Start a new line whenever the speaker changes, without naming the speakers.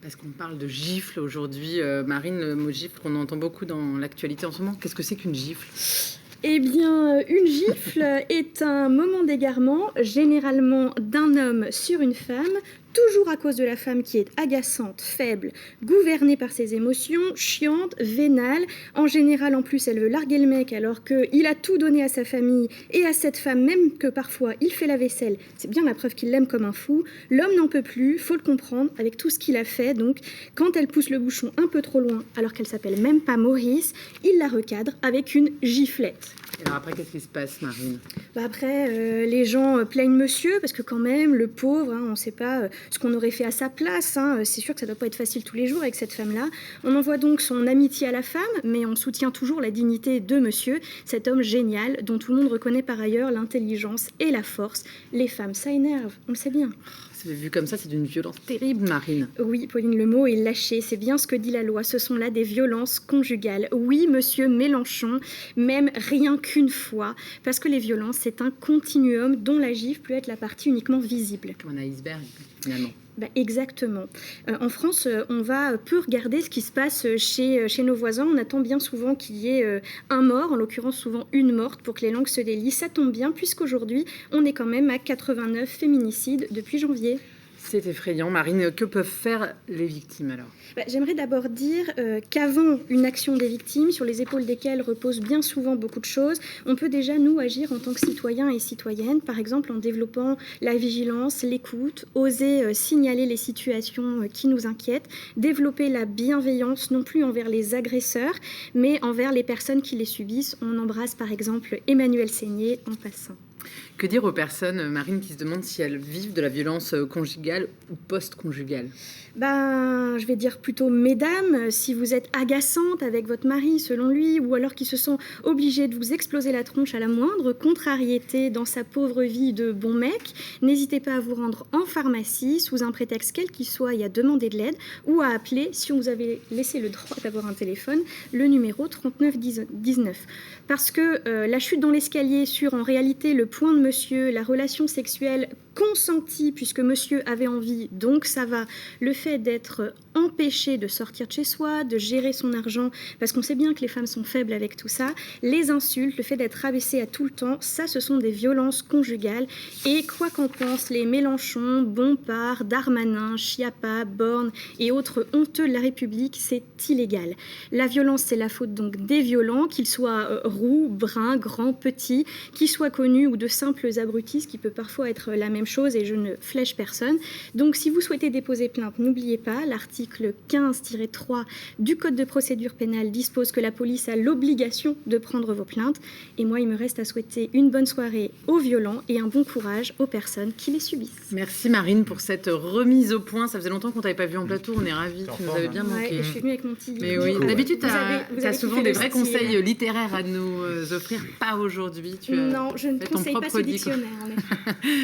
Parce qu'on parle de gifle aujourd'hui, Marine, le mot gifle qu'on entend beaucoup dans l'actualité en ce moment. Qu'est-ce que c'est qu'une gifle?
Eh bien, une gifle est un moment d'égarement, généralement d'un homme sur une femme, toujours à cause de la femme qui est agaçante, faible, gouvernée par ses émotions, chiante, vénale. En général, en plus, elle veut larguer le mec alors qu'il a tout donné à sa famille et à cette femme, même que parfois il fait la vaisselle. C'est bien la preuve qu'il l'aime comme un fou. L'homme n'en peut plus, faut le comprendre, avec tout ce qu'il a fait. Donc, quand elle pousse le bouchon un peu trop loin, alors qu'elle s'appelle même pas Maurice, il la recadre avec une giflette.
Et alors après, qu'est-ce qui se passe, Marine?
Après, les gens plaignent monsieur, parce que quand même, le pauvre, on ne sait pas ce qu'on aurait fait à sa place. C'est sûr que ça ne doit pas être facile tous les jours avec cette femme-là. On envoie donc son amitié à la femme, mais on soutient toujours la dignité de monsieur, cet homme génial, dont tout le monde reconnaît par ailleurs l'intelligence et la force. Les femmes, ça énerve, on le sait bien.
Vu comme ça, c'est d'une violence terrible, Marine.
Oui, Pauline, le mot est lâché, c'est bien ce que dit la loi. Ce sont là des violences conjugales. Oui, monsieur Mélenchon, même rien qu'une fois, parce que les violences, c'est un continuum dont la gifle peut être la partie uniquement visible.
Comme un iceberg, finalement.
Exactement. En France, on va peu regarder ce qui se passe chez nos voisins. On attend bien souvent qu'il y ait un mort, en l'occurrence souvent une morte, pour que les langues se délient. Ça tombe bien, puisqu'aujourd'hui, on est quand même à 89 féminicides depuis janvier.
C'est effrayant. Marine, que peuvent faire les victimes alors?
J'aimerais d'abord dire qu'avant une action des victimes, sur les épaules desquelles reposent bien souvent beaucoup de choses, on peut déjà, nous, agir en tant que citoyens et citoyennes, par exemple en développant la vigilance, l'écoute, oser signaler les situations qui nous inquiètent, développer la bienveillance, non plus envers les agresseurs, mais envers les personnes qui les subissent. On embrasse par exemple Emmanuel Seigné en passant.
Que dire aux personnes, Marine, qui se demandent si elles vivent de la violence conjugale ou post-conjugale?
Je vais dire plutôt mesdames, si vous êtes agaçante avec votre mari, selon lui, ou alors qui se sent obligé de vous exploser la tronche à la moindre contrariété dans sa pauvre vie de bon mec, n'hésitez pas à vous rendre en pharmacie, sous un prétexte quel qu'il soit, et à demander de l'aide, ou à appeler, si on vous avait laissé le droit d'avoir un téléphone, le numéro 3919. Parce que la chute dans l'escalier sur, en réalité, le point de monsieur, la relation sexuelle consentie, puisque monsieur avait envie, donc ça va, le fait d'être empêché de sortir de chez soi, de gérer son argent, parce qu'on sait bien que les femmes sont faibles avec tout ça, les insultes, le fait d'être rabaissé à tout le temps, ça, ce sont des violences conjugales. Et quoi qu'en pensent les Mélenchon, Bompard, Darmanin, Schiappa, Borne et autres honteux de la République, c'est illégal. La violence, c'est la faute donc des violents, qu'ils soient roux, bruns, grands, petits, qu'ils soient connus ou de simples abrutis, ce qui peut parfois être la même chose, et je ne flèche personne. Donc si vous souhaitez déposer plainte, n'oubliez pas, l'article 15-3 du Code de procédure pénale dispose que la police a l'obligation de prendre vos plaintes. Et moi, il me reste à souhaiter une bonne soirée aux violents et un bon courage aux personnes qui les subissent.
Merci Marine pour cette remise au point. Ça faisait longtemps qu'on t'avait pas vu en plateau, on est ravis. Tu nous avais bien manqué.
Je suis venue avec mon petit livre.
Mais oui, d'habitude, tu as souvent des vrais
style.
conseils littéraires à nous offrir. Pas aujourd'hui.
Non, je ne conseille pas ce dictionnaire.